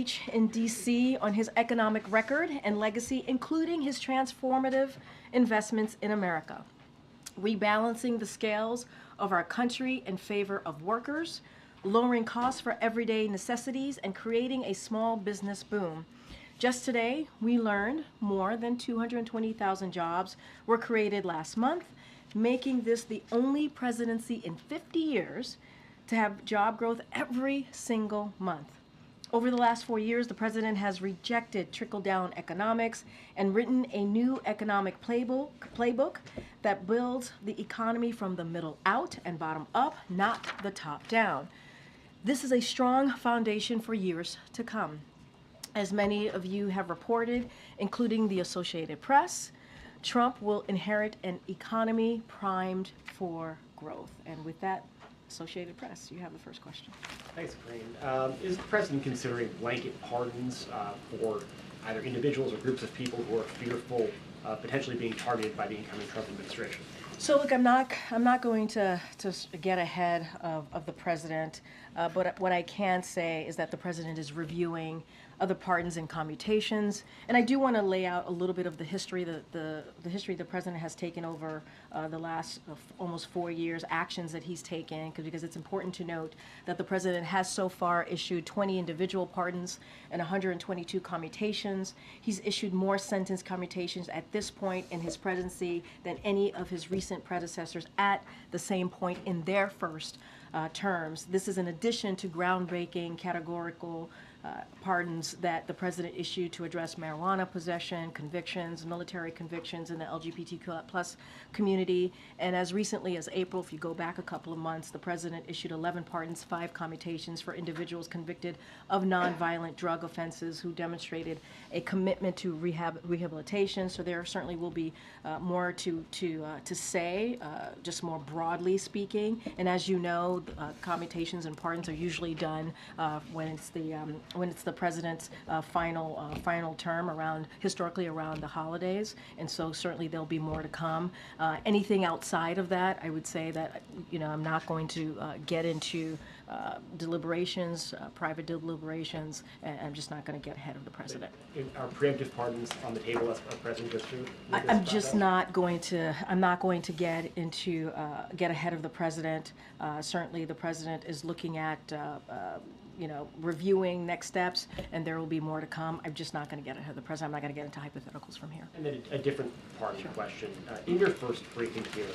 speech in D.C. on his economic record and legacy, including his transformative investments in America, rebalancing the scales of our country in favor of workers, lowering costs for everyday necessities, and creating a small business boom. Just today, we learned more than 220,000 jobs were created last month, making this the only presidency in 50 years to have job growth every single month. Over the last 4 years, the president has rejected trickle-down economics and written a new economic playbook that builds the economy from the middle out and bottom up, not the top down. This is a strong foundation for years to come. As many of you have reported, including the Associated Press, Trump will inherit an economy primed for growth. And with that, Associated Press, you have the first question. Thanks, Karine. Is the president considering blanket pardons for either individuals or groups of people who are fearful of potentially being targeted by the incoming Trump administration? So look, I'm not going to get ahead of the president, but what I can say is that the president is reviewing other pardons and commutations, and I do want to lay out a little bit of the history the history the president has taken over the last almost 4 years, actions that he's taken, because it's important to note that the president has so far issued 20 individual pardons and 122 commutations. He's issued more sentence commutations at this point in his presidency than any of his recent predecessors at the same point in their first terms. This is in addition to groundbreaking categorical pardons that the president issued to address marijuana possession, convictions, military convictions in the LGBTQ plus community. And as recently as April, if you go back a couple of months, the president issued 11 pardons, 5 commutations for individuals convicted of nonviolent drug offenses who demonstrated a commitment to rehabilitation. So there certainly will be more to say, just more broadly speaking. And as you know, commutations and pardons are usually done when it's the president's final term historically around the holidays, and so certainly there'll be more to come. Anything outside of that, I would say that I'm not going to get into deliberations, private deliberations, and I'm just not going to get ahead of the president. Are preemptive pardons on the table as our president goes through? I'm just not going to. I'm not going to get ahead of the president. Certainly, the president is looking at reviewing next steps, and there will be more to come. I'm just not going to get ahead of the president. I'm not going to get into hypotheticals from here. And then a different party question. In your first briefing here,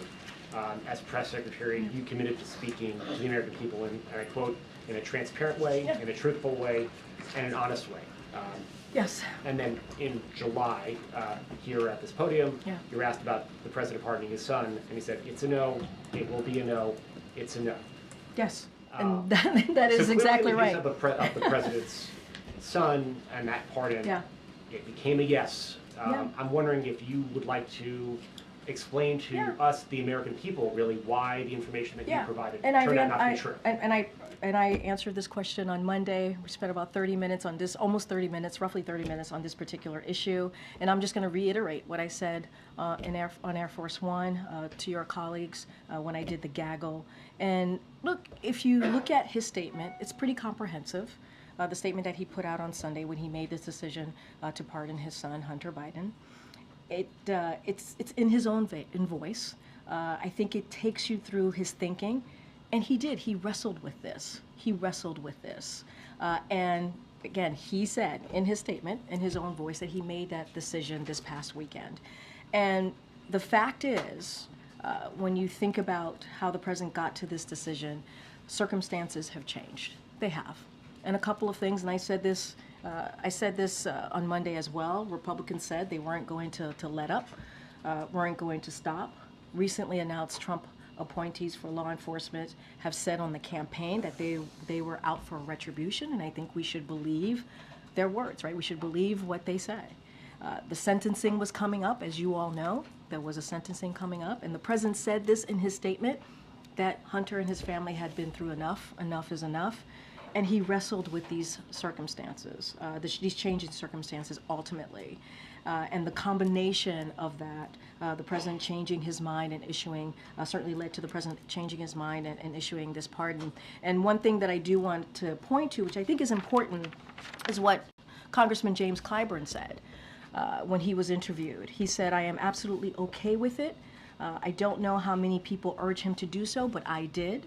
as press secretary, you committed to speaking to the American people in, and I quote, in a transparent way, in a truthful way, and an honest way. Yes. And then in July, here at this podium, you were asked about the president pardoning his son, and he said, it's a no, it will be a no, it's a no. Yes. And that is exactly right. Of the president's son and that pardon, it became a yes. I'm wondering if you would like to explain to us, the American people, really why the information that you provided turned out not to be true. And I answered this question on Monday. We spent about 30 minutes on this, almost 30 minutes, roughly 30 minutes on this particular issue. And I'm just going to reiterate what I said on Air Force One to your colleagues when I did the gaggle. And look, if you look at his statement, it's pretty comprehensive. The statement that he put out on Sunday when he made this decision to pardon his son, Hunter Biden. It's in his own voice. I think it takes you through his thinking. And he did. He wrestled with this. And again, he said in his statement, in his own voice, that he made that decision this past weekend. And the fact is, when you think about how the president got to this decision, circumstances have changed. They have. And a couple of things, and I said this on Monday as well. Republicans said they weren't going to let up, weren't going to stop. Recently announced Trump appointees for law enforcement have said on the campaign that they were out for retribution, and I think we should believe their words, right? We should believe what they say. The sentencing was coming up, as you all know. There was a sentencing coming up, and the president said this in his statement, that Hunter and his family had been through enough. Enough is enough. And he wrestled with these circumstances, these changing circumstances ultimately. And the combination of that, the president changing his mind and issuing, certainly led to the president changing his mind and issuing this pardon. And one thing that I do want to point to, which I think is important, is what Congressman James Clyburn said when he was interviewed. He said, "I am absolutely okay with it. I don't know how many people urge him to do so, but I did."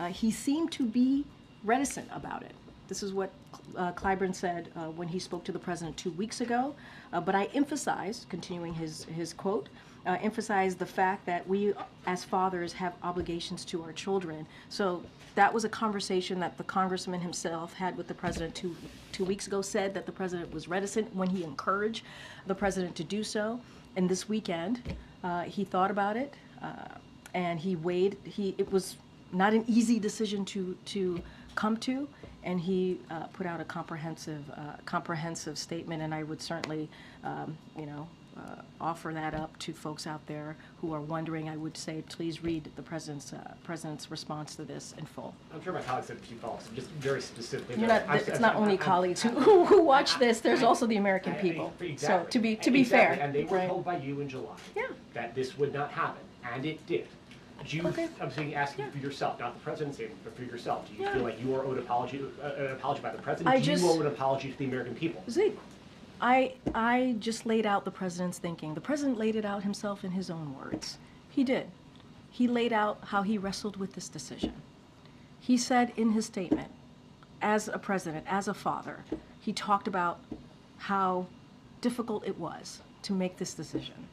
He seemed to be reticent about it. This is what Clyburn said when he spoke to the president 2 weeks ago. But I emphasized, continuing his quote, emphasized the fact that we as fathers have obligations to our children. So that was a conversation that the congressman himself had with the president two weeks ago, said that the president was reticent when he encouraged the president to do so. And this weekend, he thought about it and he weighed, it was not an easy decision to come to, and he put out a comprehensive statement, and I would certainly, offer that up to folks out there who are wondering. I would say, please read the president's response to this in full. I'm sure my colleagues have a few follow-ups, just very specifically. It's not only colleagues who watch this. There's also the American people. Exactly. So to be fair, and they were right? told by you in July that this would not happen, and it did. Do you, I'm saying, asking for yourself, not the president's statement, but for yourself. Do you feel like you are owed an apology by the president? Do you owe an apology to the American people? See, I just laid out the president's thinking. The president laid it out himself in his own words. He did. He laid out how he wrestled with this decision. He said in his statement, as a president, as a father, he talked about how difficult it was to make this decision.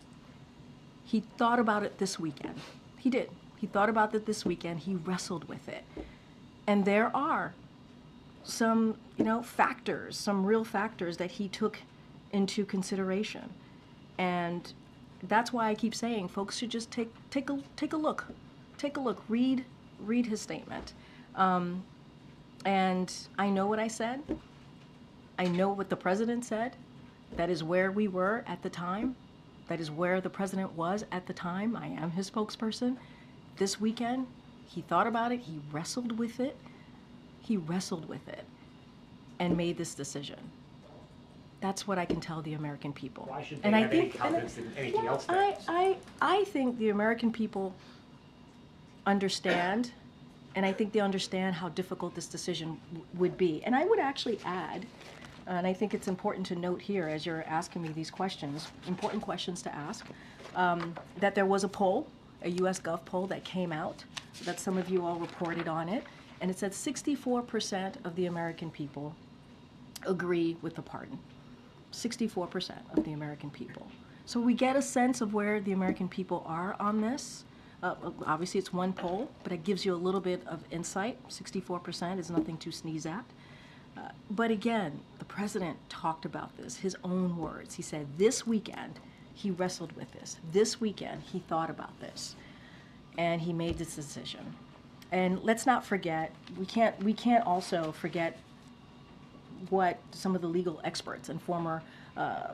He thought about it this weekend. He did. He thought about it this weekend. He wrestled with it. And there are some, factors, some real factors that he took into consideration. And that's why I keep saying folks should just take a look. Take a look. Read his statement. And I know what I said. I know what the president said. That is where we were at the time. That is where the president was at the time. I am his spokesperson. This weekend, he thought about it. He wrestled with it. He wrestled with it and made this decision. That's what I can tell the American people. Why should they have any confidence in anything else? I think the American people understand, and I think they understand how difficult this decision would be. And I would actually add, and I think it's important to note here as you're asking me these questions, important questions to ask, that there was a poll, a US Gov poll that came out, that some of you all reported on it, and it said 64% of the American people agree with the pardon. 64% of the American people. So we get a sense of where the American people are on this. Obviously it's one poll, but it gives you a little bit of insight. 64% is nothing to sneeze at. But again, the president talked about this, his own words. He said this weekend he wrestled with this. This weekend he thought about this, and he made this decision. And let's not forget, we can't also forget what some of the legal experts and former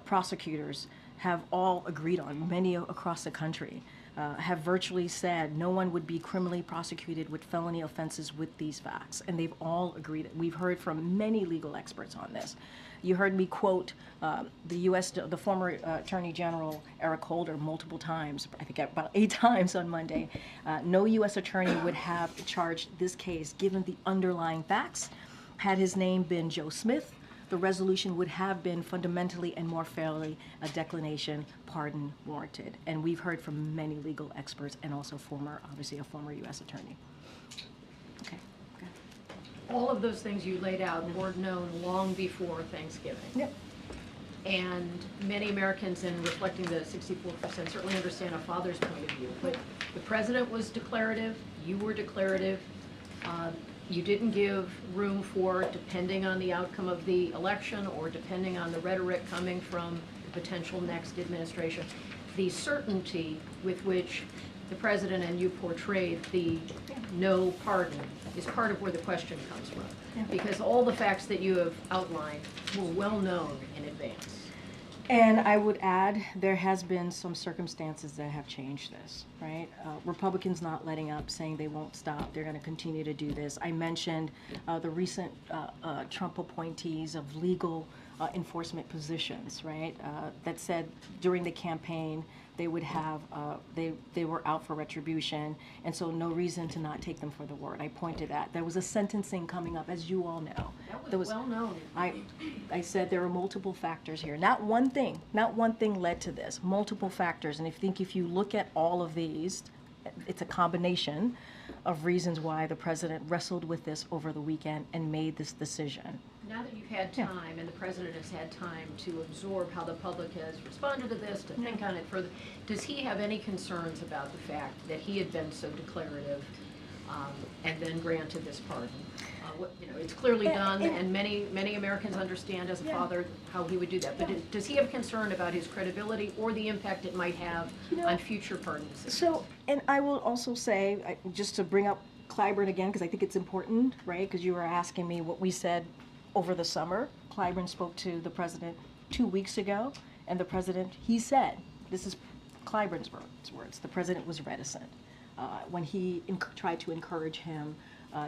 prosecutors have all agreed on. Many across the country have virtually said no one would be criminally prosecuted with felony offenses with these facts, and they've all agreed. We've heard from many legal experts on this. You heard me quote the former Attorney General Eric Holder multiple times, I think about 8 times on Monday. No U.S. attorney would have charged this case given the underlying facts. Had his name been Joe Smith, the resolution would have been fundamentally and more fairly a declination, pardon warranted. And we've heard from many legal experts and also obviously a former U.S. attorney. Okay. All of those things you laid out were known long before Thanksgiving. Yep. And many Americans, in reflecting the 64%, certainly understand a father's point of view. But the president was declarative, you were declarative. You didn't give room for, depending on the outcome of the election or depending on the rhetoric coming from the potential next administration, the certainty with which the president and you portrayed the no pardon is part of where the question comes from. Yeah. Because all the facts that you have outlined were well known in advance. And I would add, there has been some circumstances that have changed this, right? Republicans not letting up, saying they won't stop, they're going to continue to do this. I mentioned the recent Trump appointees of legal enforcement positions, right? That said during the campaign they would have, they were out for retribution, and so no reason to not take them for the word. I pointed that. There was a sentencing coming up, as you all know. That was well known. I said there are multiple factors here. Not one thing led to this. Multiple factors. And if you look at all of these, it's a combination of reasons why the president wrestled with this over the weekend and made this decision. Now that you've had time and the president has had time to absorb how the public has responded to this, to think on it further, does he have any concerns about the fact that he had been so declarative and then granted this pardon? It's clearly done, and many Americans understand as a father how he would do that. But does he have concern about his credibility or the impact it might have on future pardons? So, and I will also say, just to bring up Clyburn again, because I think it's important, right? Because you were asking me what we said over the summer. Clyburn spoke to the president 2 weeks ago, and the president, he said, this is Clyburn's words, the president was reticent when he tried to encourage him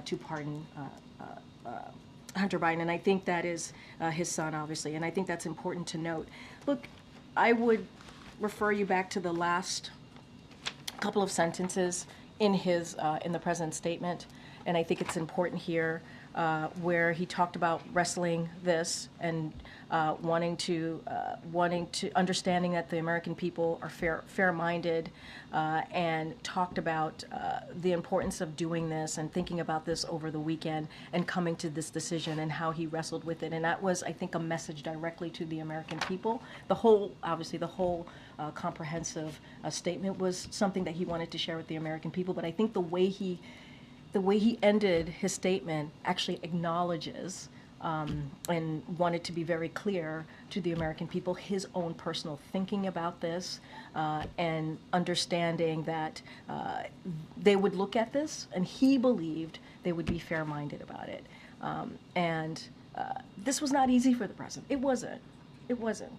to pardon Hunter Biden, and I think that is his son, obviously, and I think that's important to note. Look, I would refer you back to the last couple of sentences in the president's statement, and I think it's important here where he talked about wrestling this and wanting to understanding that the American people are fair-minded, and talked about the importance of doing this and thinking about this over the weekend and coming to this decision and how he wrestled with it. And that was, I think, a message directly to the American people. The whole comprehensive statement was something that he wanted to share with the American people. But I think the way he ended his statement actually acknowledges and wanted to be very clear to the American people his own personal thinking about this, and understanding that they would look at this, and he believed they would be fair-minded about it. And this was not easy for the president. It wasn't.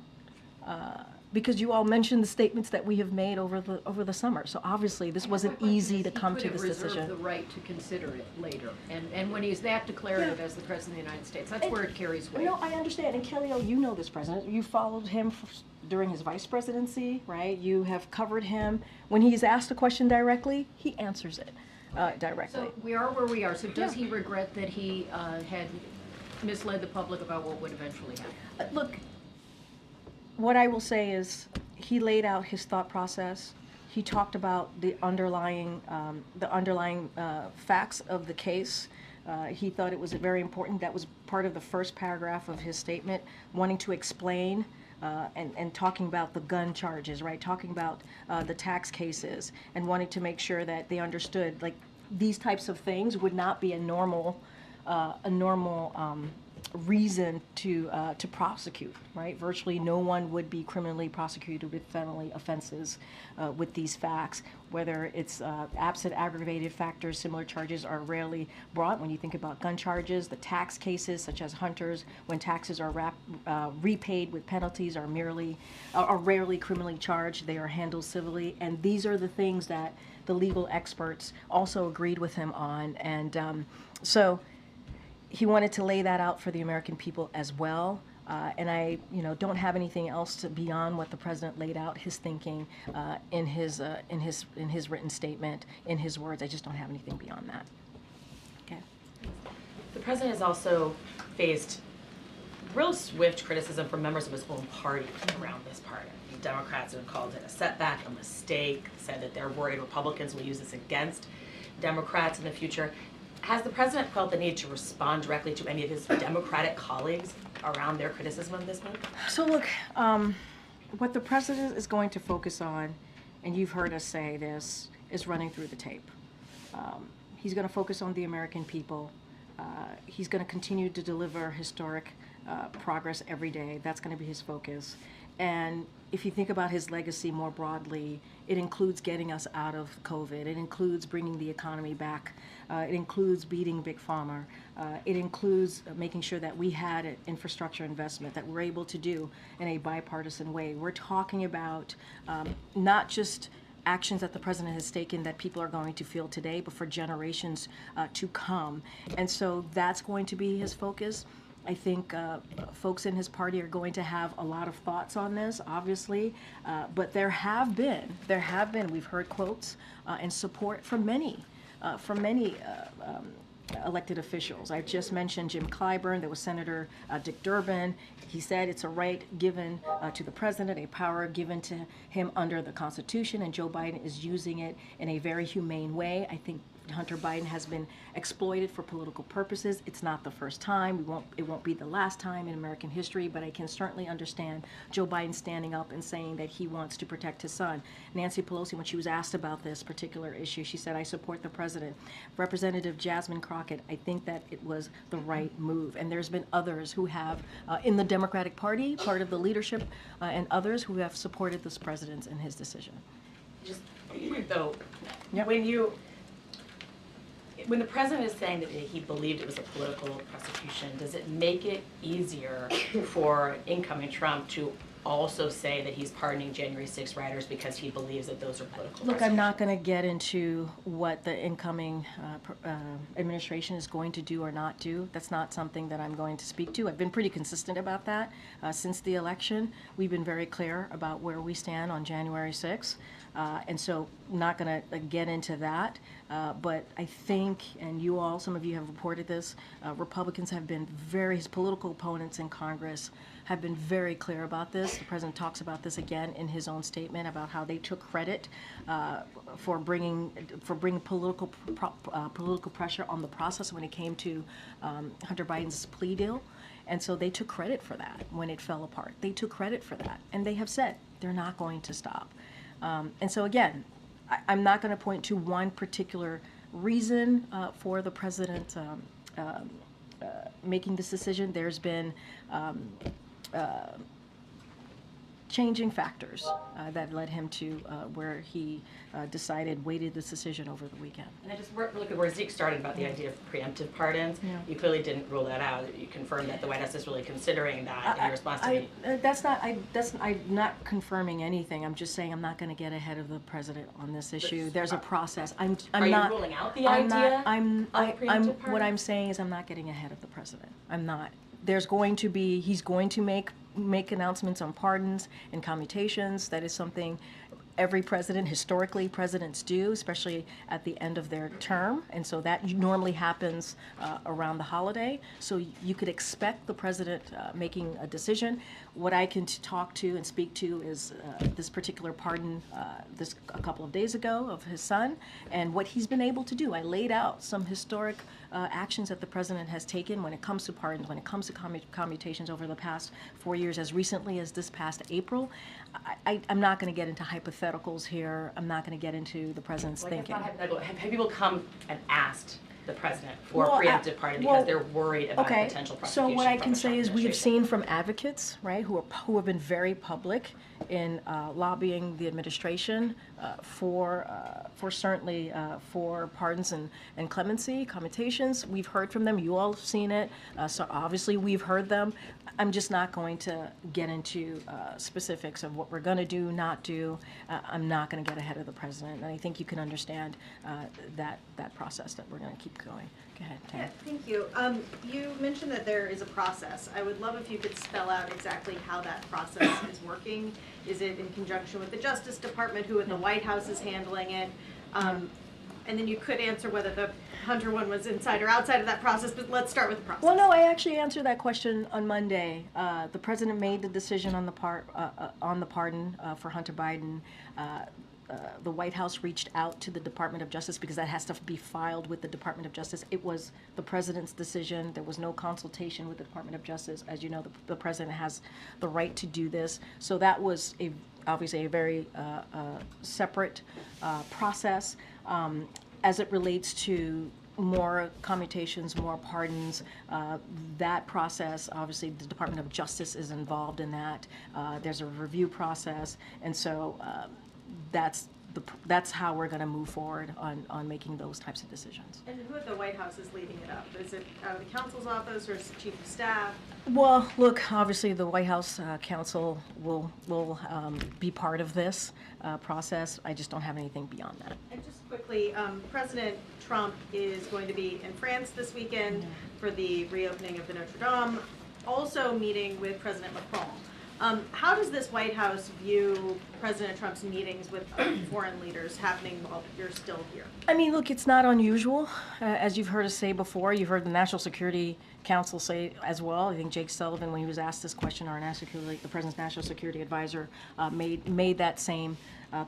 Because you all mentioned the statements that we have made over the summer. So obviously this wasn't easy to come to this decision. He could have reserved the right to consider it later. And when he's that declarative as the President of the United States, that's where it carries weight. No, I understand. And Kelly, you know this president. You followed him during his vice presidency, right? You have covered him. When he's asked a question directly, he answers it directly. So we are where we are. So does he regret that he had misled the public about what would eventually happen? Look, what I will say is he laid out his thought process. He talked about the underlying facts of the case. He thought it was very important. That was part of the first paragraph of his statement, wanting to explain and talking about the gun charges, right? Talking about the tax cases, and wanting to make sure that they understood, like, these types of things would not be a normal reason to prosecute, right? Virtually no one would be criminally prosecuted with felony offenses with these facts. Whether it's absent aggravated factors, similar charges are rarely brought. When you think about gun charges, the tax cases, such as Hunter's, when taxes are repaid with penalties, are rarely criminally charged. They are handled civilly, and these are the things that the legal experts also agreed with him on, and so he wanted to lay that out for the American people as well. And I, don't have anything else beyond what the president laid out, his thinking in his written statement, in his words. I just don't have anything beyond that. Okay. The president has also faced real swift criticism from members of his own party around this pardon. Democrats have called it a setback, a mistake, said that they're worried Republicans will use this against Democrats in the future. Has the president felt the need to respond directly to any of his Democratic colleagues around their criticism of this move? So look, what the president is going to focus on, and you've heard us say this, is running through the tape. He's going to focus on the American people. He's going to continue to deliver historic progress every day. That's going to be his focus. And if you think about his legacy more broadly, it includes getting us out of COVID. It includes bringing the economy back. It includes beating Big Pharma. It includes making sure that we had an infrastructure investment that we're able to do in a bipartisan way. We're talking about not just actions that the president has taken that people are going to feel today, but for generations to come. And so that's going to be his focus. I think folks in his party are going to have a lot of thoughts on this, obviously, but there have been, we've heard quotes and support from many elected officials. I just mentioned Jim Clyburn. There was Senator Dick Durbin. He said it's a right given to the president, a power given to him under the Constitution, and Joe Biden is using it in a very humane way. I think Hunter Biden has been exploited for political purposes. It's not the first time. It won't be the last time in American history, but I can certainly understand Joe Biden standing up and saying that he wants to protect his son. Nancy Pelosi, when she was asked about this particular issue, she said, "I support the president." Representative Jasmine Crockett, I think that it was the right move. And there's been others who have, in the Democratic Party, part of the leadership, and others who have supported this president in his decision. Just, though, Yep. when the president is saying that he believed it was a political prosecution, does it make it easier for incoming Trump to also say that he's pardoning January 6 rioters because he believes that those are political Look, I'm not going to get into what the incoming administration is going to do or not do. That's not something that I'm going to speak to. I've been pretty consistent about that since the election. We've been very clear about where we stand on January 6th. And so I'm not going to get into that. But I think, and you all, some of you have reported this, Republicans have been his political opponents in Congress have been very clear about this. The president talks about this again in his own statement about how they took credit for bringing political pressure on the process when it came to Hunter Biden's plea deal. And so they took credit for that when it fell apart. They took credit for that. And they have said they're not going to stop. And so again, I'm not going to point to one particular reason for the president making this decision. There's been changing factors that led him to where he weighted this decision over the weekend. And I just look at where Zeke started about the idea of preemptive pardons. Yeah. You clearly didn't rule that out. You confirmed that the White House is really considering that in response to me. I'm not confirming anything. I'm just saying I'm not going to get ahead of the president on this issue. There's a process. I'm Are not you ruling out the idea of preemptive what pardon? I'm saying is I'm not getting ahead of the president. I'm not. He's going to make announcements on pardons and commutations. That is something every president, historically, presidents do, especially at the end of their term. And so that normally happens around the holiday. So you could expect the president making a decision. What I can talk to and speak to is this particular pardon a couple of days ago of his son and what he's been able to do. I laid out some historic actions that the president has taken when it comes to pardons, when it comes to commutations over the past 4 years, as recently as this past April. I'm not going to get into hypotheticals here. I'm not going to get into the president's thinking. Have people come and asked the president for preemptive pardon because they're worried about a potential prosecution? So what I from can the Trump say is we have administration? seen from advocates, right, who have been very public in lobbying the administration for pardons and clemency, commutations. We've heard from them. You all have seen it. So obviously we've heard them. I'm just not going to get into specifics of what we're going to do, not do. I'm not going to get ahead of the president, and I think you can understand that process that we're going to keep going. Go ahead, Tam. Yeah, thank you. You mentioned that there is a process. I would love if you could spell out exactly how that process is working. Is it in conjunction with the Justice Department, who in the White House is handling it? And then you could answer whether the Hunter one was inside or outside of that process, but let's start with the process. Well, no, I actually answered that question on Monday. The president made the decision on the pardon for Hunter Biden. The White House reached out to the Department of Justice because that has to be filed with the Department of Justice. It was the president's decision. There was no consultation with the Department of Justice. As you know, the president has the right to do this. So that was obviously a very separate process. As it relates to more commutations, more pardons. That process, obviously, the Department of Justice is involved in that. There's a review process, and so that's how we're going to move forward on making those types of decisions. And who at the White House is leading it up? Is it out of the counsel's office or is it chief of staff? Well, look, obviously the White House counsel will be part of this process. I just don't have anything beyond that. And just quickly, President Trump is going to be in France this weekend for the reopening of the Notre Dame, also meeting with President Macron. How does this White House view President Trump's meetings with foreign leaders happening while you're still here? I mean, look, it's not unusual. As you've heard us say before, you've heard the National Security Council say as well. I think Jake Sullivan, when he was asked this question, the President's National Security Advisor, made that same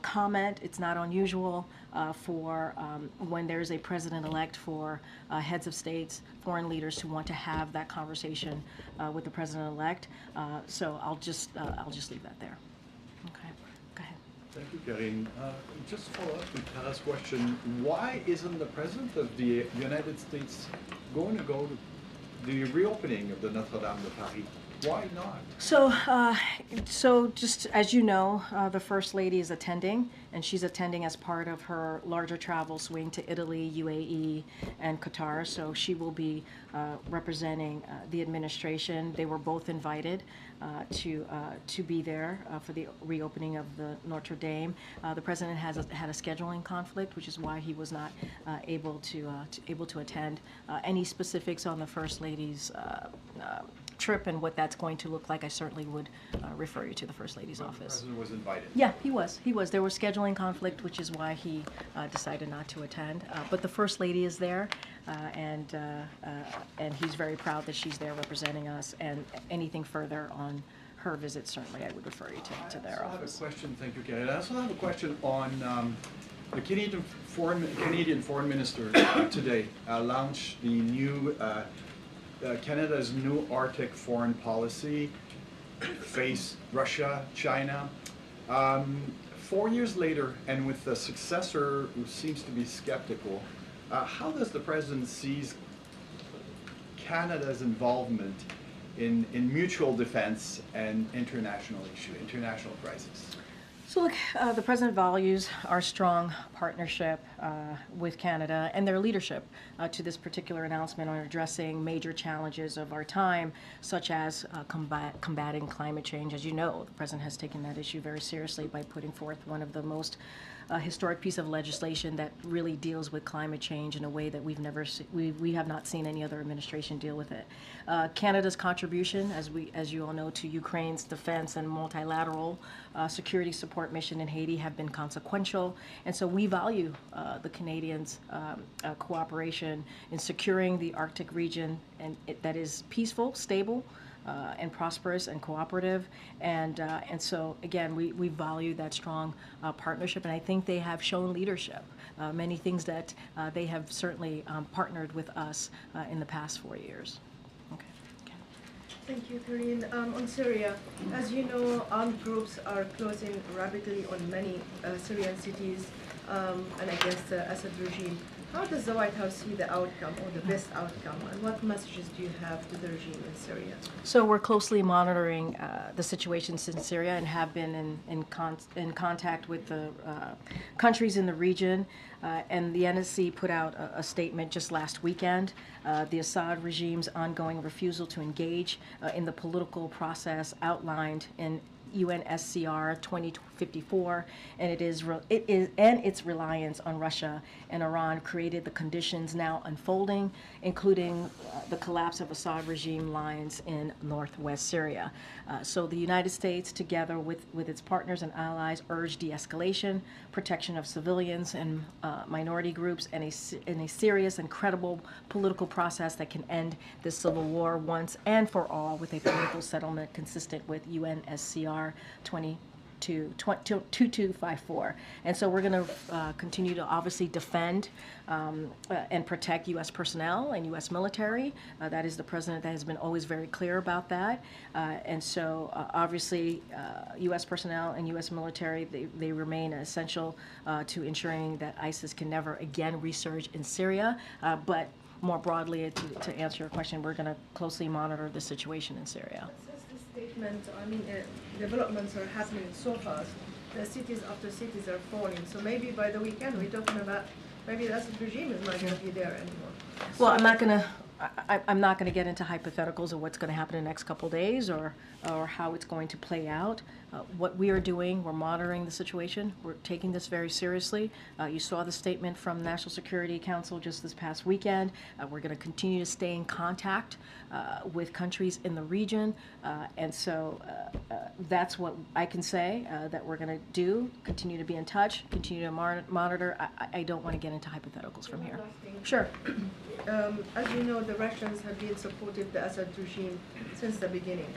comment. It's not unusual for when there's a president-elect for heads of states, foreign leaders to want to have that conversation with the president-elect. So I'll just leave that there. Okay, go ahead. Thank you, Karine. Just follow up with Tara's question. Why isn't the President of the United States going to go to the reopening of the Notre Dame de Paris? Why not? So just as you know, the First Lady is attending, and she's attending as part of her larger travel swing to Italy, UAE, and Qatar. So she will be representing the administration. They were both invited to be there for the reopening of the Notre Dame. The President had a scheduling conflict, which is why he was not able to attend. Any specifics on the First Lady's trip and what that's going to look like, I certainly would refer you to the First Lady's office. The President was invited. Yeah, he was. There was scheduling conflict, which is why he decided not to attend. But the First Lady is there, and he's very proud that she's there representing us. And anything further on her visit, certainly I would refer you to their office. I have a question. Thank you, Karine. I also have a question on the Canadian Foreign Minister today launched the new Canada's new Arctic foreign policy, face Russia, China. 4 years later, and with a successor who seems to be skeptical, how does the President see Canada's involvement in mutual defense and international crisis? So look, the President values our strong partnership with Canada and their leadership to this particular announcement on addressing major challenges of our time, such as combating climate change. As you know, the President has taken that issue very seriously by putting forth one of the most historic piece of legislation that really deals with climate change in a way that we have not seen any other administration deal with it. Canada's contribution, as you all know, to Ukraine's defense and multilateral security support mission in Haiti have been consequential, and so we value the Canadians' cooperation in securing the Arctic region that is peaceful, stable, and prosperous and cooperative, and so again we value that strong partnership, and I think they have shown leadership. Many things that they have certainly partnered with us in the past 4 years. Okay. Thank you, Karine. On Syria, as you know, armed groups are closing rapidly on many Syrian cities and against the Assad regime. How does the White House see the outcome or the best outcome, and what messages do you have to the regime in Syria? So we're closely monitoring the situations in Syria and have been in contact with the countries in the region. And the NSC put out a statement just last weekend. The Assad regime's ongoing refusal to engage in the political process outlined in UNSCR 2054, and its reliance on Russia and Iran created the conditions now unfolding, including the collapse of Assad regime lines in northwest Syria. So the United States, together with its partners and allies, urged de-escalation, protection of civilians and minority groups, and a serious and credible political process that can end this civil war once and for all with a political settlement consistent with UNSCR 2254. And so we're going to continue to obviously defend and protect U.S. personnel and U.S. military. That is the president that has been always very clear about that. And so obviously U.S. personnel and U.S. military, they remain essential to ensuring that ISIS can never again resurge in Syria. But more broadly, to answer your question, we're going to closely monitor the situation in Syria. Since this statement, I mean, developments are happening so fast, the cities after cities are falling. So maybe by the weekend, we're talking about maybe the Assad regime is not going to be there anymore. Well, I'm not going to get into hypotheticals of what's going to happen in the next couple of days or how it's going to play out. What we are doing, we're monitoring the situation. We're taking this very seriously. You saw the statement from the National Security Council just this past weekend. We're going to continue to stay in contact with countries in the region. And so that's what I can say that we're going to do, continue to be in touch, continue to monitor. I don't want to get into hypotheticals from here. Sure. As you know, the Russians have been supporting the Assad regime since the beginning.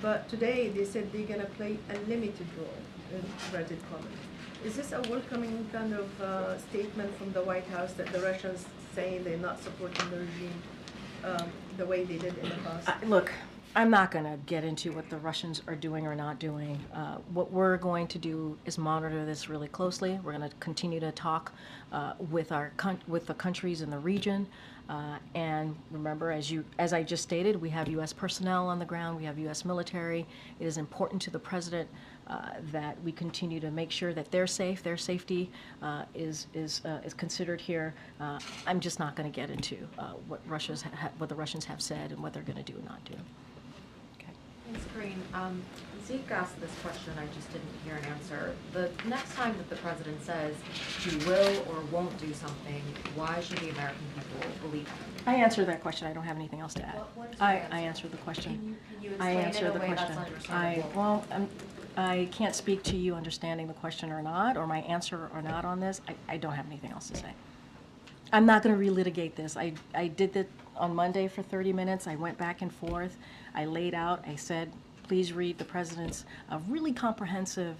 But today they said they're going to play a limited role in inverted commas. Is this a welcoming kind of statement from the White House that the Russians saying they're not supporting the regime the way they did in the past? Look, I'm not going to get into what the Russians are doing or not doing. What we're going to do is monitor this really closely. We're going to continue to talk with the countries in the region. And remember, as I just stated, we have U.S. personnel on the ground. We have U.S. military. It is important to the president that we continue to make sure that they're safe. Their safety is considered here. I'm just not going to get into what the Russians have said and what they're going to do and not do. Thanks, Karine. Zeke asked this question, I just didn't hear an answer. The next time that the president says he will or won't do something, why should the American people believe him? I answered that question. I don't have anything else to add. What is your answer? I answered the question. Can you I explain answered it in the a way question. that's understandable? I can't speak to you understanding the question or not, or my answer or not on this. I don't have anything else to say. I'm not going to relitigate this. I did that on Monday for 30 minutes. I went back and forth. I laid out. I said, please read the president's really comprehensive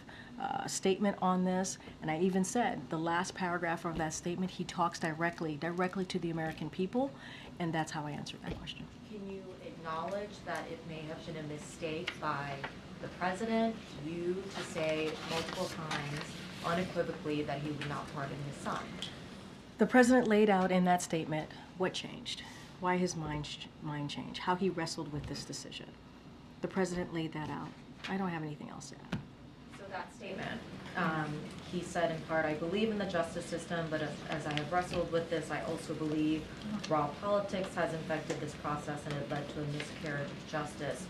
statement on this. And I even said the last paragraph of that statement, he talks directly to the American people. And that's how I answered that question. Can you acknowledge that it may have been a mistake by the president, you, to say multiple times unequivocally that he would not pardon his son? The president laid out in that statement what changed, why his mind changed, how he wrestled with this decision. The president laid that out. I don't have anything else to add. So that statement, he said in part, I believe in the justice system, but as I have wrestled with this, I also believe raw politics has infected this process and it led to a miscarriage of justice.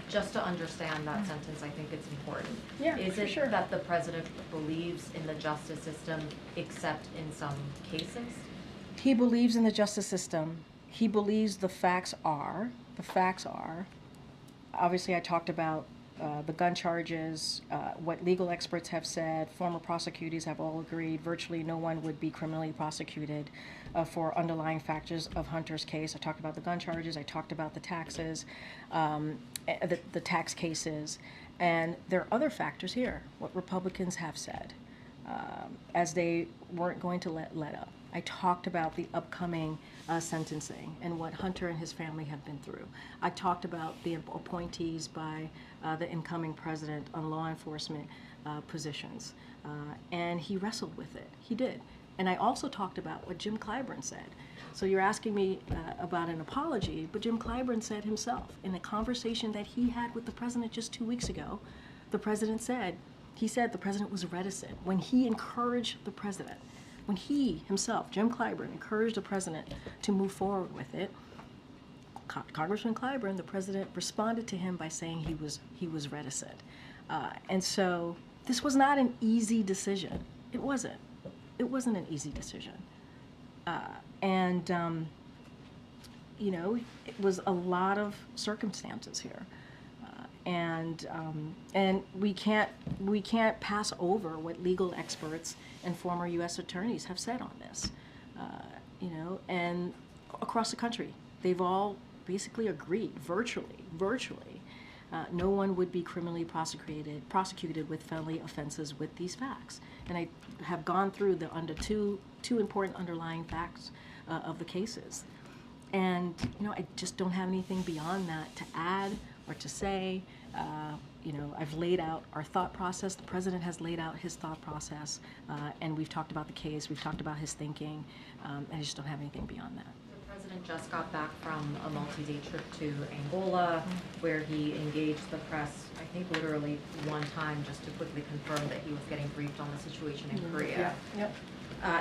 Just to understand that sentence, I think it's important. Yeah, Is for it sure. that the president believes in the justice system except in some cases? He believes in the justice system. He believes the facts are, obviously I talked about the gun charges, what legal experts have said, former prosecutors have all agreed, virtually no one would be criminally prosecuted for underlying factors of Hunter's case. I talked about the gun charges, I talked about the taxes, the tax cases, and there are other factors here, what Republicans have said, as they weren't going to let up. I talked about the upcoming sentencing and what Hunter and his family have been through. I talked about the appointees by the incoming president on law enforcement positions, and he wrestled with it. He did. And I also talked about what Jim Clyburn said. So you're asking me about an apology, but Jim Clyburn said himself in a conversation that he had with the president just 2 weeks ago, the president said, the president was reticent when he encouraged the president. When he himself, Jim Clyburn, encouraged the president to move forward with it, Congressman Clyburn, the president, responded to him by saying he was reticent. And so this was not an easy decision. It wasn't. It wasn't an easy decision. You know, it was a lot of circumstances here. And we can't pass over what legal experts and former U.S. attorneys have said on this, you know, and across the country, they've all basically agreed virtually no one would be criminally prosecuted with felony offenses with these facts. And I have gone through the two important underlying facts of the cases. And, I just don't have anything beyond that to add or to say. I've laid out our thought process. The president has laid out his thought process, and we've talked about the case. We've talked about his thinking, and I just don't have anything beyond that. The president just got back from a multi-day trip to Angola, where he engaged the press, I think literally one time, just to quickly confirm that he was getting briefed on the situation in Korea. Yep.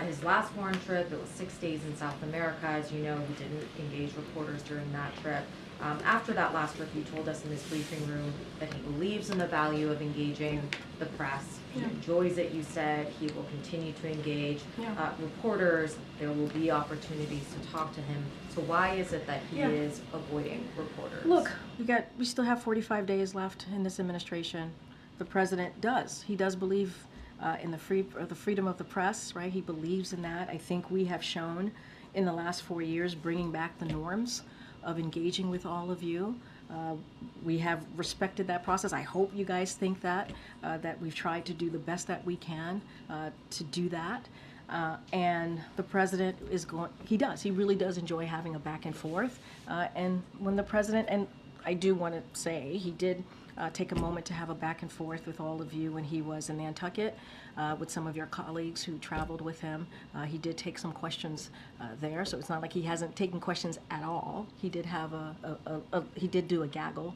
His last foreign trip, it was 6 days in South America. As you know, he didn't engage reporters during that trip. After that last trip, he told us in this briefing room that he believes in the value of engaging the press. He enjoys it, you said. He will continue to engage reporters. There will be opportunities to talk to him. So why is it that he is avoiding reporters? Look, we still have 45 days left in this administration. The president does. He does believe in the freedom of the press, right? He believes in that. I think we have shown in the last 4 years bringing back the norms of engaging with all of you. We have respected that process. I hope you guys think that we've tried to do the best that we can to do that. And the president he really does enjoy having a back and forth. And when the president, and I do want to say, he did take a moment to have a back and forth with all of you when he was in Nantucket with some of your colleagues who traveled with him. He did take some questions there, so it's not like he hasn't taken questions at all. He did have he did do a gaggle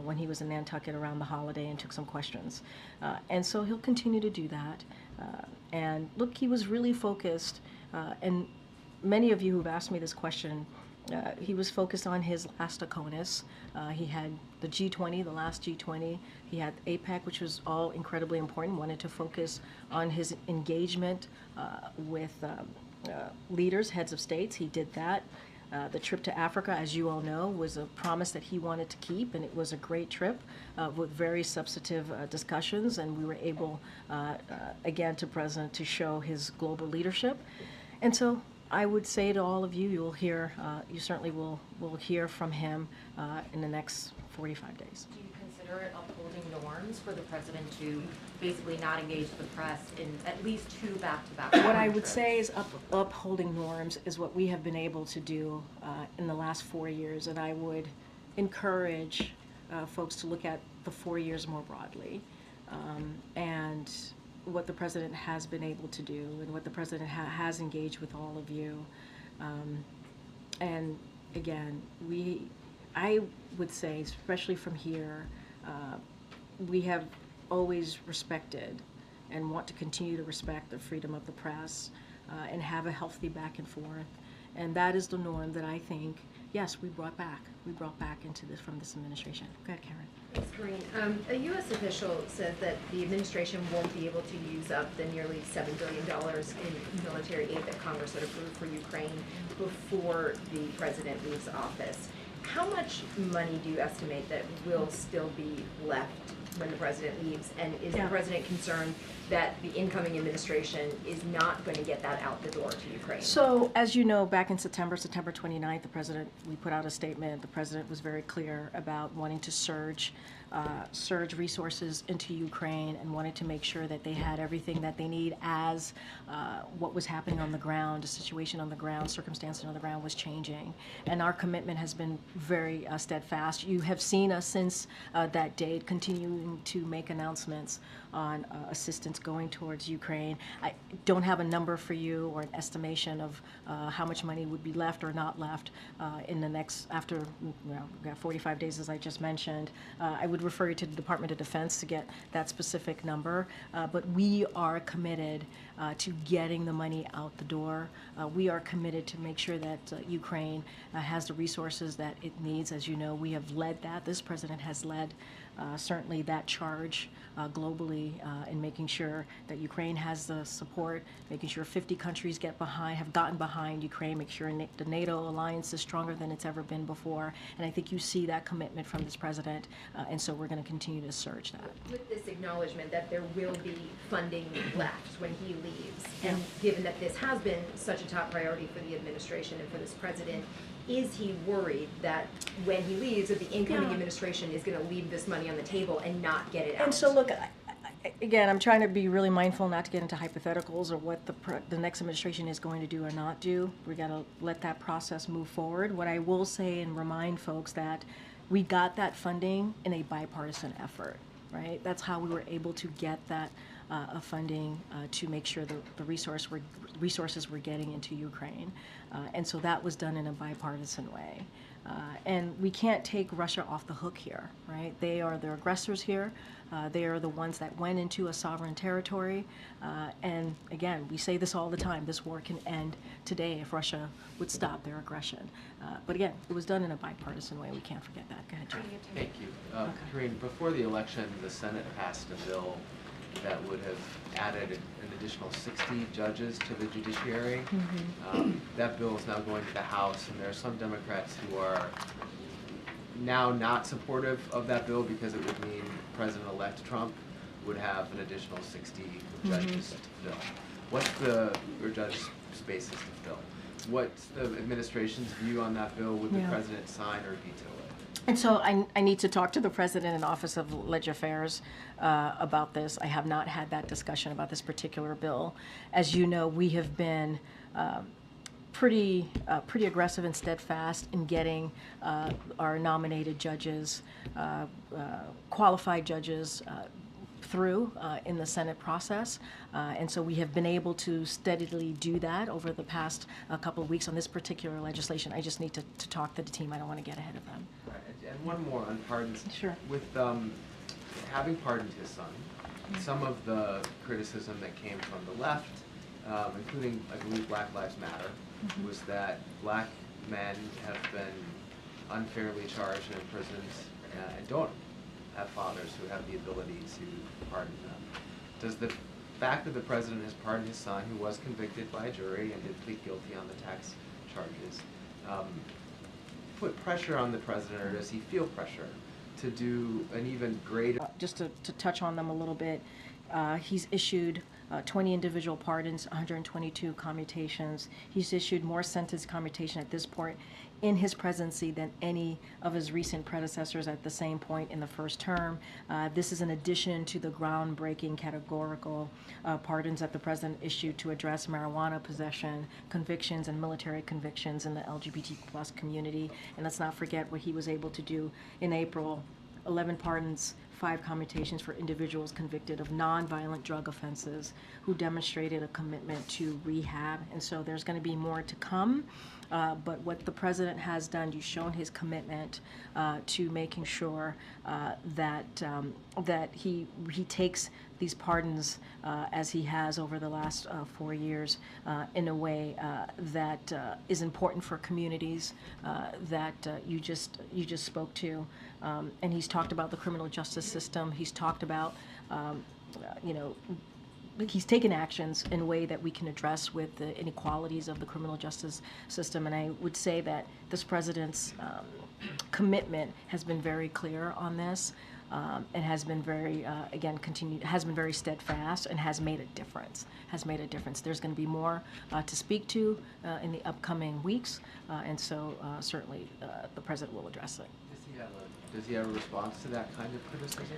when he was in Nantucket around the holiday and took some questions. And so he'll continue to do that. And look, he was really focused, and many of you who've asked me this question, he was focused on his last ACONUS. He had the G20, the last G20. He had APEC, which was all incredibly important, wanted to focus on his engagement with leaders, heads of states. He did that. The trip to Africa, as you all know, was a promise that he wanted to keep, and it was a great trip with very substantive discussions, and we were able, again, to show his global leadership. And so I would say to all of you, you certainly will hear from him in the next 45 days. Do you consider it upholding norms for the president to basically not engage the press in at least 2 back-to-back What I would trips? say is upholding norms is what we have been able to do in the last 4 years, and I would encourage folks to look at the 4 years more broadly, and what the president has been able to do and what the president has engaged with all of you. And again, I would say, especially from here, we have always respected and want to continue to respect the freedom of the press and have a healthy back and forth. And that is the norm that I think, yes, we brought back into this from this administration. Go ahead, Karen. Thanks, Karine. A U.S. official said that the administration won't be able to use up the nearly $7 billion in military aid that Congress had approved for Ukraine before the president leaves office. How much money do you estimate that will still be left when the president leaves? And is the president concerned that the incoming administration is not going to get that out the door to Ukraine? So, as you know, back in September 29th, we put out a statement. The president was very clear about wanting to surge resources into Ukraine and wanted to make sure that they had everything that they need as what was happening on the ground, the situation on the ground, circumstances on the ground was changing. And our commitment has been very steadfast. You have seen us since that date continuing to make announcements on assistance going towards Ukraine. I don't have a number for you or an estimation of how much money would be left or not left in the next, after we've got 45 days, as I just mentioned. I would refer you to the Department of Defense to get that specific number, but we are committed to getting the money out the door. We are committed to make sure that Ukraine has the resources that it needs. As you know, we have led that. This president has led certainly that charge globally in making sure that Ukraine has the support, making sure 50 countries have gotten behind Ukraine, make sure the NATO alliance is stronger than it's ever been before. And I think you see that commitment from this president, and so we're going to continue to surge that. With this acknowledgement that there will be funding left when he leaves, and given that this has been such a top priority for the administration and for this president, is he worried that when he leaves, that the incoming Yeah. administration is gonna leave this money on the table and not get it out? And so look, again, I'm trying to be really mindful not to get into hypotheticals or what the next administration is going to do or not do. We got to let that process move forward. What I will say and remind folks that we got that funding in a bipartisan effort, right? That's how we were able to get that funding to make sure the resources were getting into Ukraine. And so that was done in a bipartisan way. And we can't take Russia off the hook here, right? They are the aggressors here. They are the ones that went into a sovereign territory. And again, we say this all the time, this war can end today if Russia would stop their aggression. But again, it was done in a bipartisan way. We can't forget that. Go ahead, Jeff. Thank you. Karine, before the election, the Senate passed a bill that would have added an additional 60 judges to the judiciary. That bill is now going to the House, and there are some Democrats who are now not supportive of that bill because it would mean President-elect Trump would have an additional 60 judges to fill. Or judge spaces to fill. What's the administration's view on that bill? Would the president sign or veto it? And so I need to talk to the President and Office of Legislative Affairs about this. I have not had that discussion about this particular bill. As you know, we have been pretty aggressive and steadfast in getting our nominated judges, qualified judges, through in the Senate process. And so we have been able to steadily do that over the past couple of weeks on this particular legislation. I just need to talk to the team. I don't want to get ahead of them. Right. And one more on pardons. Sure. With having pardoned his son, some of the criticism that came from the left, including, I believe, Black Lives Matter, was that black men have been unfairly charged and imprisoned and don't have fathers who have the ability to pardon them. Does the fact that the president has pardoned his son, who was convicted by a jury and did plead guilty on the tax charges, put pressure on the president, or does he feel pressure to do an even greater? Just to touch on them a little bit, he's issued 20 individual pardons, 122 commutations. He's issued more sentence commutation at this point in his presidency than any of his recent predecessors at the same point in the first term. This is in addition to the groundbreaking categorical pardons that the president issued to address marijuana possession convictions and military convictions in the LGBT plus community. And let's not forget what he was able to do in April. 11 pardons, 5 commutations for individuals convicted of nonviolent drug offenses who demonstrated a commitment to rehab. And so there's going to be more to come. But what the president has done, you've shown his commitment to making sure that he takes these pardons as he has over the last 4 years in a way that is important for communities that you just spoke to. And he's talked about the criminal justice system. He's talked about, he's taken actions in a way that we can address with the inequalities of the criminal justice system. And I would say that this president's commitment has been very clear on this, and has been very, has been very steadfast and has made a difference. There's going to be more to speak to in the upcoming weeks, and so certainly the president will address it. Does he have a response to that kind of criticism?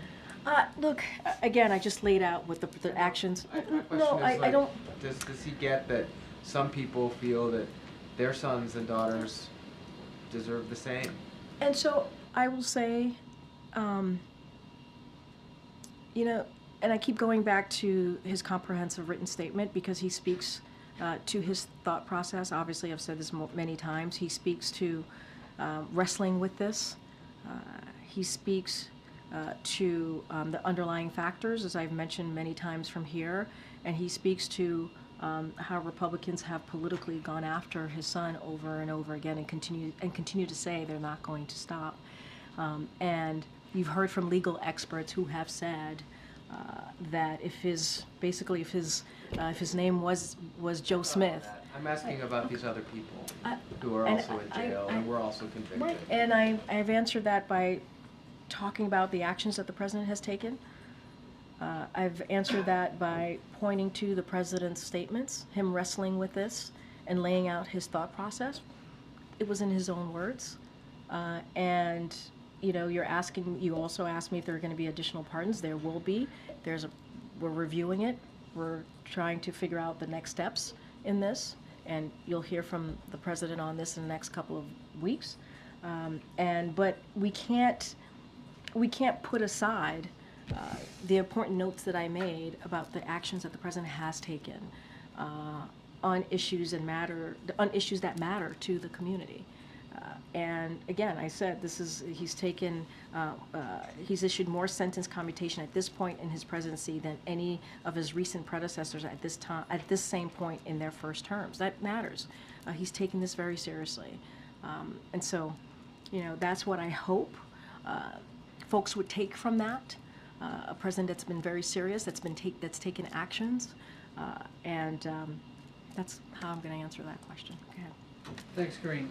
Look, again, I just laid out what the actions. I don't. Does he get that some people feel that their sons and daughters deserve the same? And so I will say, and I keep going back to his comprehensive written statement because he speaks to his thought process. Obviously, I've said this many times. He speaks to wrestling with this. He speaks to the underlying factors, as I've mentioned many times from here, and he speaks to how Republicans have politically gone after his son over and over again and continue to say they're not going to stop. And you've heard from legal experts who have said that if his name was Joe Smith. I'm asking about these other people who are also in jail and were also convicted. Right, and I've answered that by talking about the actions that the president has taken. I've answered that by pointing to the president's statements, him wrestling with this and laying out his thought process. it was in his own words. And, you know, you also asked me if there are going to be additional pardons. There will be. We're reviewing it. We're trying to figure out the next steps in this. And you'll hear from the president on this in the next couple of weeks. But we can't put aside the important notes that I made about the actions that the president has taken on issues that matter to the community. And again, I said he's issued more sentence commutation at this point in his presidency than any of his recent predecessors at this same point in their first terms. That matters. He's taken this very seriously. And so, you know, that's what I hope folks would take from that. A president that's been very serious, that's taken actions, and that's how I'm going to answer that question. Go ahead. Thanks, Karine.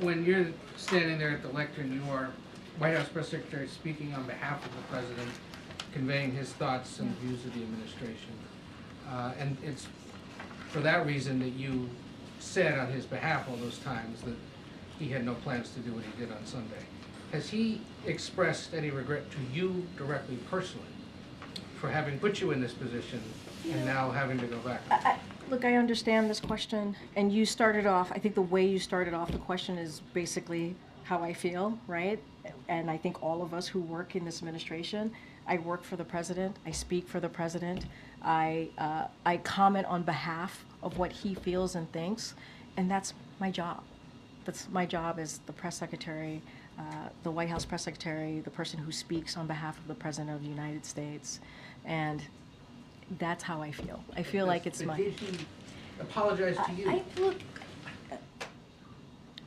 When you're standing there at the lectern, you are White House Press Secretary speaking on behalf of the president, conveying his thoughts and views of the administration. And it's for that reason that you said on his behalf all those times that he had no plans to do what he did on Sunday. Has he expressed any regret to you directly, personally, for having put you in this position and now having to go back? Look, I understand this question, and you started off, I think the way you started off the question is basically how I feel, right? And I think all of us who work in this administration, I work for the president, I speak for the president, I comment on behalf of what he feels and thinks, and that's my job. That's my job as the press secretary, the White House press secretary, the person who speaks on behalf of the President of the United States, and that's how I feel. I feel like it's my... Did he apologize to you? Look,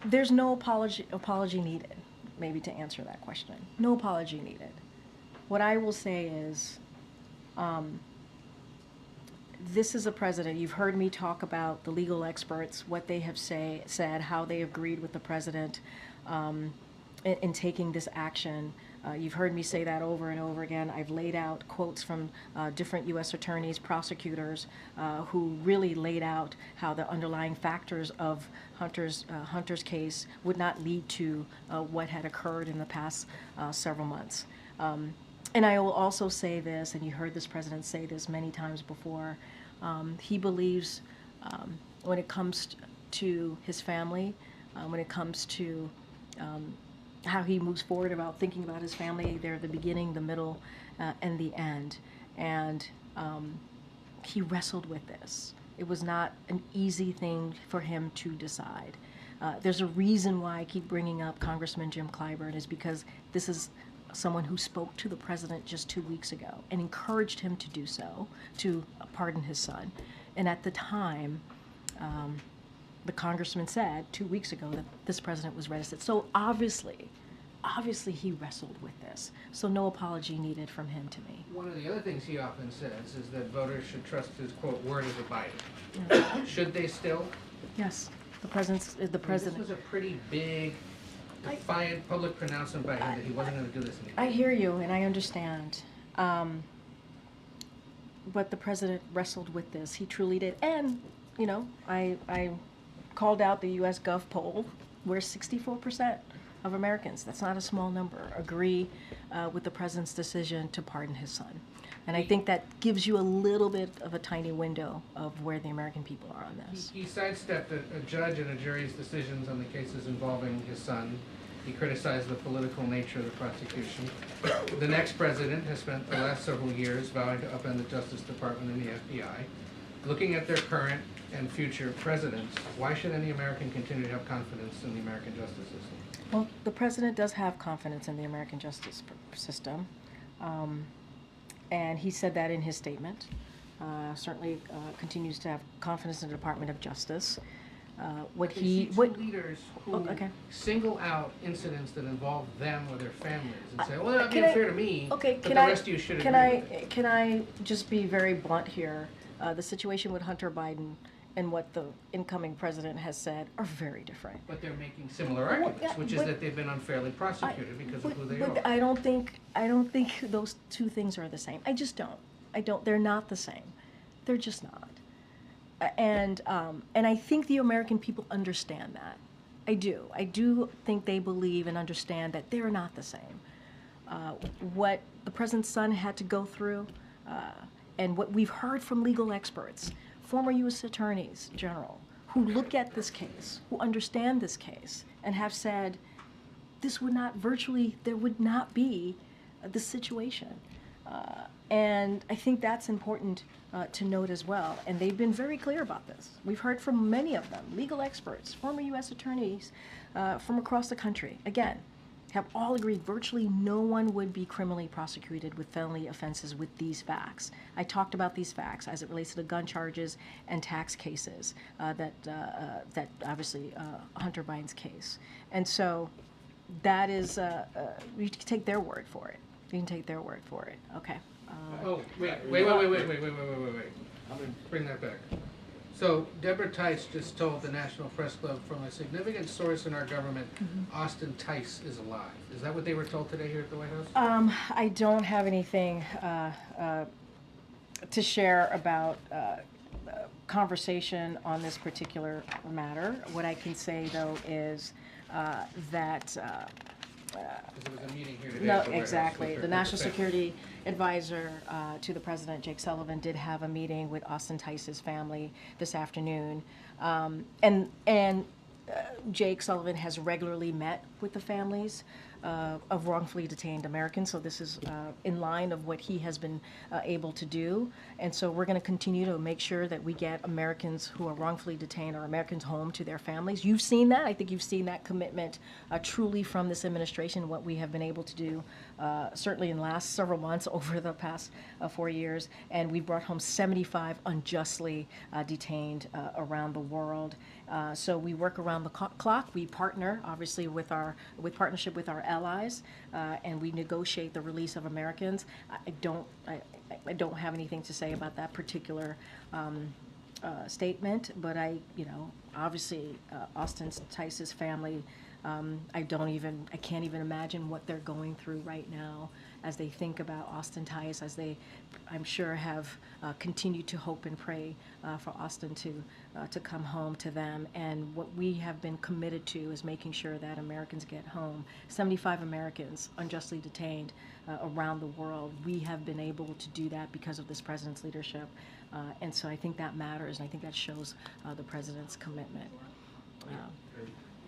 there's no apology needed, maybe to answer that question. No apology needed. What I will say is, this is a president. You've heard me talk about the legal experts, what they have said, how they agreed with the president in taking this action. You've heard me say that over and over again. I've laid out quotes from different U.S. attorneys, prosecutors, who really laid out how the underlying factors of Hunter's case would not lead to what had occurred in the past several months. And I will also say this, and you heard this president say this many times before, he believes when it comes to his family, when it comes to how he moves forward about thinking about his family, they're the beginning, the middle, and the end. And he wrestled with this. It was not an easy thing for him to decide. There's a reason why I keep bringing up Congressman Jim Clyburn, is because this is someone who spoke to the president just 2 weeks ago and encouraged him to do so, to pardon his son. And at the time, the congressman said 2 weeks ago that this president was reticent. So obviously he wrestled with this. So no apology needed from him to me. One of the other things he often says is that voters should trust his, quote, word as a Biden. Yeah. Should they still? Yes, the president. This was a pretty big, defiant public pronouncement by him that he wasn't going to do this anymore. I hear you, and I understand. But the president wrestled with this. He truly did. And, you know, I called out the U.S. Gov poll, where 64% of Americans, that's not a small number, agree with the president's decision to pardon his son. And I think that gives you a little bit of a tiny window of where the American people are on this. He sidestepped a judge and a jury's decisions on the cases involving his son. He criticized the political nature of the prosecution. The next president has spent the last several years vowing to upend the Justice Department and the FBI. Looking at their current and future presidents, why should any American continue to have confidence in the American justice system? Well, the president does have confidence in the American justice system. And he said that in his statement. Certainly continues to have confidence in the Department of Justice. Leaders who single out incidents that involve them or their families and say, well, that'd be unfair to me, but the rest of you should agree with it. Can I just be very blunt here? The situation with Hunter Biden and what the incoming president has said are very different. But they're making similar arguments, which is that they've been unfairly prosecuted because of who they are. I don't think those two things are the same. I just don't. They're not the same. They're just not. And I think the American people understand that. I do. I do think they believe and understand that they're not the same. What the president's son had to go through, and what we've heard from legal experts, former U.S. attorneys general, who look at this case, who understand this case, and have said, this would not there would not be this situation. And I think that's important to note as well. And they've been very clear about this. We've heard from many of them, legal experts, former U.S. attorneys from across the country, again, have all agreed virtually no one would be criminally prosecuted with felony offenses with these facts. I talked about these facts as it relates to the gun charges and tax cases that obviously Hunter Biden's case. And so that is, you can take their word for it. You can take their word for it. Okay. Oh, wait. Bring that back. So Deborah Tice just told the National Press Club from a significant source in our government, Austin Tice is alive. Is that what they were told today here at the White House? I don't have anything to share about conversation on this particular matter. What I can say, though, is that Because there was a meeting here today no, at the White House exactly. with The her National defense. Security Advisor to the President, Jake Sullivan, did have a meeting with Austin Tice's family this afternoon. And Jake Sullivan has regularly met with the families of wrongfully detained Americans, so this is in line of what he has been able to do. And so we're going to continue to make sure that we get Americans who are wrongfully detained or Americans home to their families. You've seen that. I think you've seen that commitment truly from this administration, what we have been able to do certainly in the last several months over the past 4 years. And we brought home 75 unjustly detained around the world. So we work around the clock. We partner, obviously, with partnership with our allies, and we negotiate the release of Americans. I don't have anything to say about that particular statement, but obviously, Austin Tice's family. I can't even imagine what they're going through right now as they think about Austin Tice, as they, I'm sure, have continued to hope and pray for Austin to come home to them. And what we have been committed to is making sure that Americans get home. 75 Americans unjustly detained around the world. We have been able to do that because of this president's leadership. And so I think that matters, and I think that shows the president's commitment.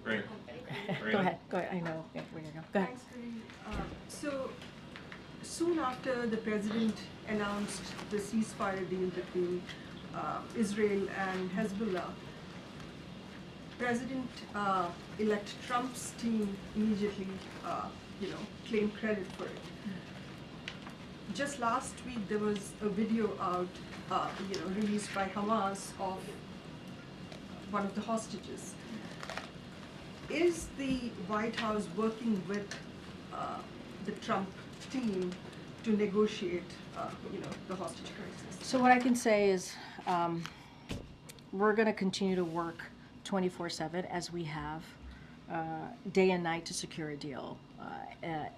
Great. Go ahead. I know where you're going. Go ahead. Thanks, Karine. So soon after the president announced the ceasefire deal between Israel and Hezbollah, President-elect Trump's team immediately, claimed credit for it. Just last week, there was a video out, released by Hamas of one of the hostages. Is the White House working with the Trump team to negotiate, the hostage crisis? So what I can say is we're going to continue to work 24/7 as we have, day and night, to secure a deal.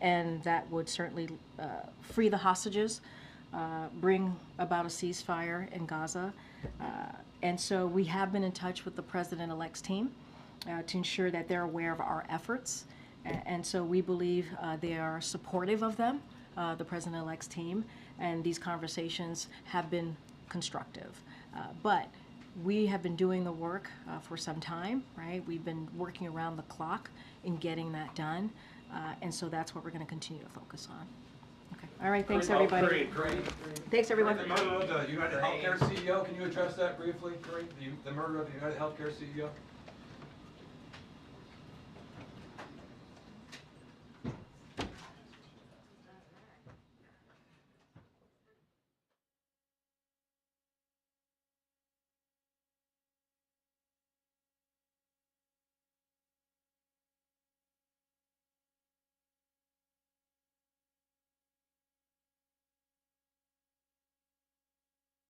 And that would certainly free the hostages, bring about a ceasefire in Gaza. And so we have been in touch with the president-elect's team to ensure that they're aware of our efforts. And so we believe they are supportive of them, the president-elect's team, and these conversations have been constructive. But we have been doing the work for some time, right? We've been working around the clock in getting that done. And so that's what we're going to continue to focus on. Okay. All right. Thanks, everybody. Thanks, everyone. The murder of the United Healthcare CEO, can you address that briefly, Karine? The murder of the United Healthcare CEO?